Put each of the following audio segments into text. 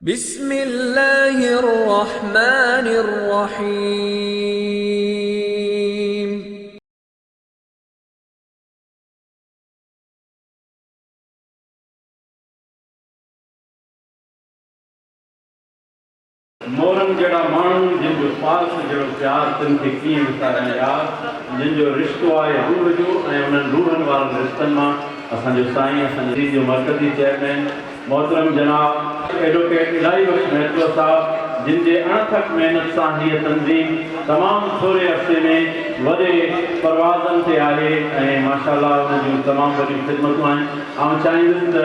बिस्मिल्लाहिर्रहमानिर्रहीम। मोरन जड़ा मानू जिन जो पास जड़ो प्यार तिन खे कीअं विसारण यार जिन जो रिश्तो आहे रूह जो ऐं उन्हनि रूहनि वारनि रिश्तनि मां असांजो साईं असांजे दीन जो मर्कज़ी चेयरमैन मोहतरम जनाब एडवोकेट इलाही बख्श महतो साहब जिन जे अणथक महिनत सां हीअ तंज़ीम तमामु थोरे अरसे में वॾे परवाज़नि ते आहे ऐं माशाअल्लाह उन जूं तमामु वॾियूं ख़िदमतूं आहिनि। आउं चाहींदुसि त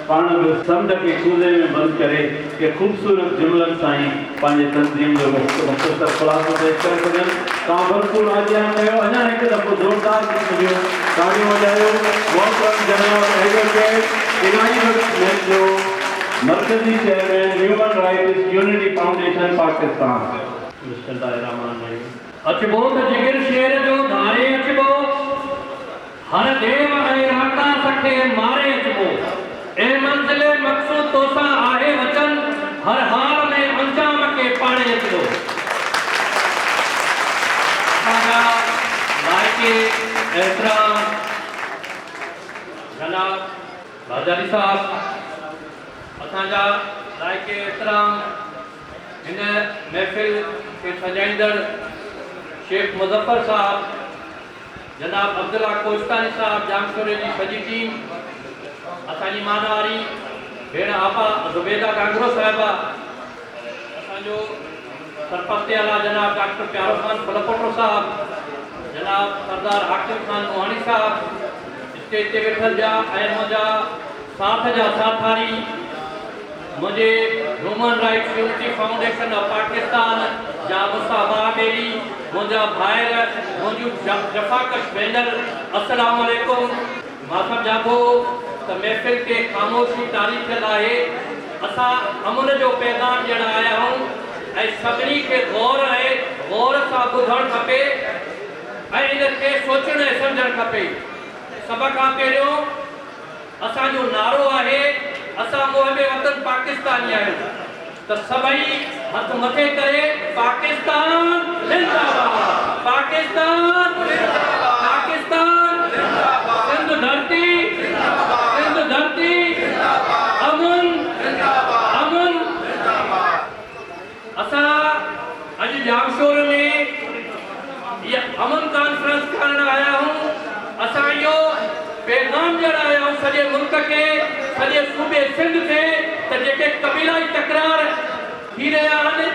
पाण बि समुंड खे कूदे में बंदि करे के ख़ूबसूरत जुमलनि सां ई पंहिंजे तंज़ीम जो मुख़्तसर ख़ुलासो पेश करे सघनि। तव्हां भरपूर आजियान कयो, अञा हिकु दफ़ो ज़ोरदार क़िस्म जूं तालियूं वॼायो। मोहतरम जनाब एडवोकेट इलाही बख्श महतो मर्कज़ी chairman human rights unity foundation Pakistan. बिस्मिल्लाहिर्रहमानिर्रहीम। अचबो त जिगर शेर जो धारे अचबो हर देव ऐं राता सखे मारे अचबो ए मंज़िले मक़सूद तोसां आहे वचन हर हाल में अंजाम के पाणे अचबो। असांजा लाइक़े एतिराम जनाब बाजारी साहब, असांजा लाइक़े एतिराम हिन महफ़िल के सजाईंदड़ शेख मुज़फ़र साहब, जनाब अब्दुल्ला कोस्तानी साहब, जामशोरे जी सॼी टीम, असांजी मानवारी भेण आपा ज़ुबैदा गांगरो साहिबा, असांजो सरपंच आला जनाब डॉक्टर प्यारो खान फलकोटो साहब, जनाब सरदार हाकिम खान मोहानी साहब, स्टेज ते वेठल जा ऐं मुंहिंजा साथ जा साथारी, मुझे human rights unity foundation of Pakistan जा मुसाबा बेली, मुझा भाइर, मुझू जफ़ाकश भेनर, अस्सलाम वालेकुम। मां सम्झां त महफ़िल के ख़ामोशी तारीख़ लाहे असां अमन जो पैगाम ॾियण आया आहियूं ऐं सभिनी खे गौर सां ॿुधणु खपे ऐं इन खे सोचणु ऐं सम्झणु खपे। सभ खां पहिरियों असांजो नारो आहे असां मुहिबे वतन पाकिस्तानी आहियूं, त सभई हथ मथे करे पाकिस्तान जिंदाबाद, पाकिस्तान जिंदाबाद, पाकिस्तान जिंदाबाद, सिंध धरती जिंदाबाद, सिंध धरती जिंदाबाद, अमन जिंदाबाद, अमन जिंदाबाद। असां अॼु जामशोर में ये अमन कॉन्फ्रेंस करण आया हूं। असां इहो पैगाम ॾियण आया हूं सॼे मुल्क खे, सॼे सूबे सिंध खे, त जेके क़बीलाई तकरार थी रहिया आहिनि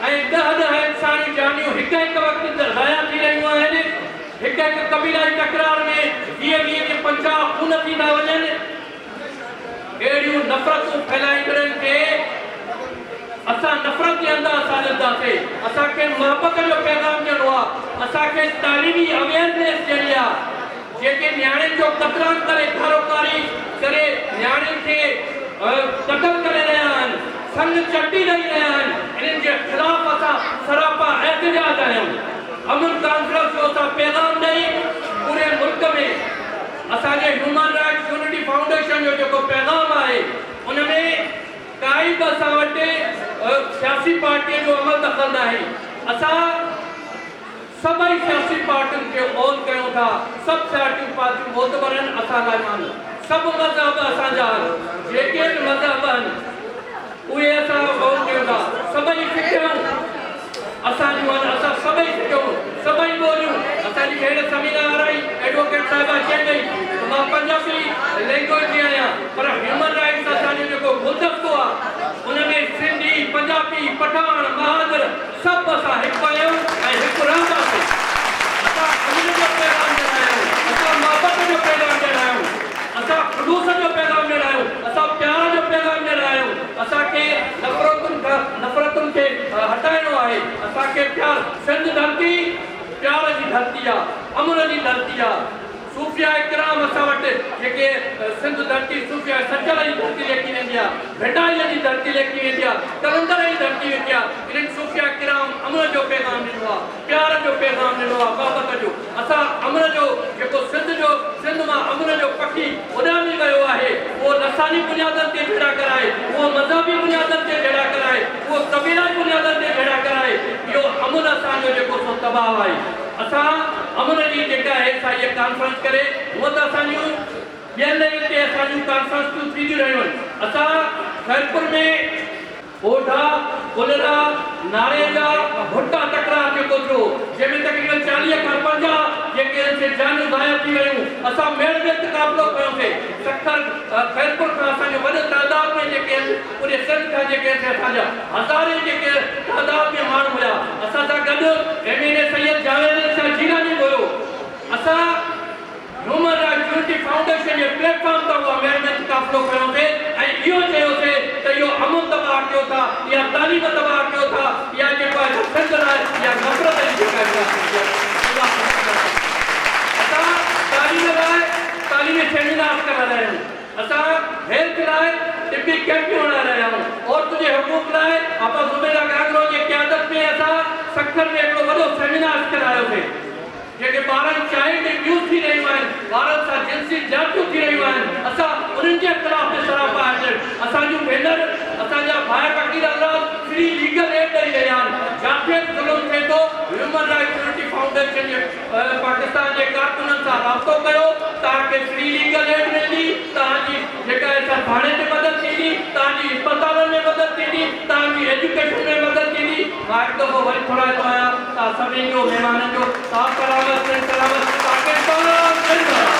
ऐं ॾह इंसानी जानियूं हिकु वक़्तु ज़ाया थी रहियूं आहिनि, हिकु क़बीलाई तकरार में 20-50 खून थी था वञनि, अहिड़ियूं नफ़रतूं फैलाईंदड़नि खे असां नफ़रत जे अंदरि असां ॾींदासीं। असांखे मोहबत जो पैगाम ॾियणो आहे, असांखे तालीमी अवेयरनेस ॾियणी आहे। जेके न्याणियुनि जो कतरान करे घरोकारी करे न्याणियुनि खे क़तल करे रहिया आहिनि, संग चटी ॾेई रहिया आहिनि, इन्हनि जे ख़िलाफ़ असां सरापा एहतजाज आहियूं। अमन कॉन्फ्रेंस जो असां पैगाम ॾेई पूरे मुल्क में असांजे ह्यूमन राइट्स यूनिटी फाउंडेशन जो जेको पैगाम आहे उनमें काई बि असां वटि सियासी पार्टीअ जो अमल दख़ल न आहे। असां सभई सियासी पार्टियुनि खे ओन कयूं था, सभु सियासी पार्टियूं मोतबर आहिनि असां लाइ माण्हू, सभु मज़हब असांजा आहिनि, जेके बि मज़हब आहिनि उहे असां ओन कयूं था। सभई फिकियूं असांजूं आहिनि, असां सभई फिकियूं, सभई ॿोलियूं। असांजी भेण समीना आराई एडवोकेट साहिबा चई वई मां पंजाबी लैंग्वेज जी आहियां, पर ह्यूमन राइट्स असांजो जेको गुलदस्तो आहे उनमें सिंधी, पंजाबी, पठान, बहादुर सभु असां हिकु आहियूं ऐं हिकु रहंदासीं। असां अमन जो पैगाम ॾियणा आहियूं, असां मोहबत जो पैगाम ॾियणा आहियूं, असां ख़ुलूस जो पैगाम ॾियणा आहियूं, असां प्यार जो पैगाम ॾियणा आहियूं। असांखे नफ़रतुनि खे हटाइणो आहे। असांखे प्यार, सिंध धरती प्यार जी धरती आहे, अमन जी धरती आहे। सूफिया इकराम असां वटि जेके सिंध धरती सूफिया सचल जी धरती लेखी वेंदी आहे, भिंडारीअ जी धरती लेखी वेंदी आहे, कलंदर जी धरती वेंदी आहे। इन्हनि सूफिया इकराम अमन जो पैगाम ॾिनो आहे, प्यार जो पैगाम ॾिनो आहे, मोहबत जो। असां अमन जो जेको सिंध मां अमन जो पखी उॾामी वियो आहे, उहो लसानी बुनियादनि ते भेड़ा कराए, उहो मज़हबी बुनियादनि ते दबाव आई असां अमन जी जेका है सा ये कॉन्फ्रेंस करे वो त असांजूं ॿियनि लेवल ते असांजूं कॉन्फ्रेंस थींदियूं रहियूं आहिनि असां खैरपुर में ओढा कुलरा नारेगा भुट्टा तकरार जेको थियो जंहिंमें तकरीबन 40 खां 50 जेके से जानियूं ज़ाया थी वियूं असां मेल में मुक़ाबिलो कयोसीं सखर खैरपुर खां असांजो वॾे तादाद में जेके पूरे सिंध खां जेके असांजा हज़ारे जेके तादाद में माण्हू हुया असां सां गॾु एमएनए सैयद जावेद शाह जीलानी हुयो असां ह्यूमन राइट्स यूनिटी फाउंडेशन जे प्लेटफॉर्म ते उहा मेल में मुक़ाबिलो कयोसीं ऐं इहो चयोसीं त इहो अमन तबाह कयो था या तालीम तबाह कयो था या जेको आहे सिंध लाइ या नफ़रत जी जेका असां तालीम लाइ तालीमी सेमिनार करा रहिया आहियूं असां हेल्थ लाइ तिबी कैंपियूं हणा रहिया आहियूं औरतुनि जे हुकूक लाइ आपा ज़ुबैदा गांगरो जी क़यादत में असां सखर में हिकिड़ो वॾो सेमिनार करायोसीं जेके ॿारनि चाइल्ड अब्यूज़ थी रहियूं आहिनि ॿारनि सां जिंसी जातियूं थी रहियूं आहिनि असां उन्हनि जे ख़िलाफ़ सरापा आहिनि असांजूं भेनर असांजा भाउ फ़क़ीर अल्लाह फ्री लीगल एड ॾेई रहिया आहिनि जिथे ज़ुल्म थिए थो ह्यूमन राइट्स यूनिटी फाउंडेशन जे पाकिस्तान जे कारकुननि सां राब्तो कयो तव्हांखे फ्री लीगल एड मिलंदी तव्हांजी जेका आहे भाणे ते मदद थींदी तव्हांजी अस्पतालनि में मदद थींदी तव्हांजी एजुकेशन में मदद थींदी मां हिकु दफ़ो वरी थोराईंदो आहियां तव्हां सभिनी जो महिमाननि जो साफ़ सलामत पाकिस्तान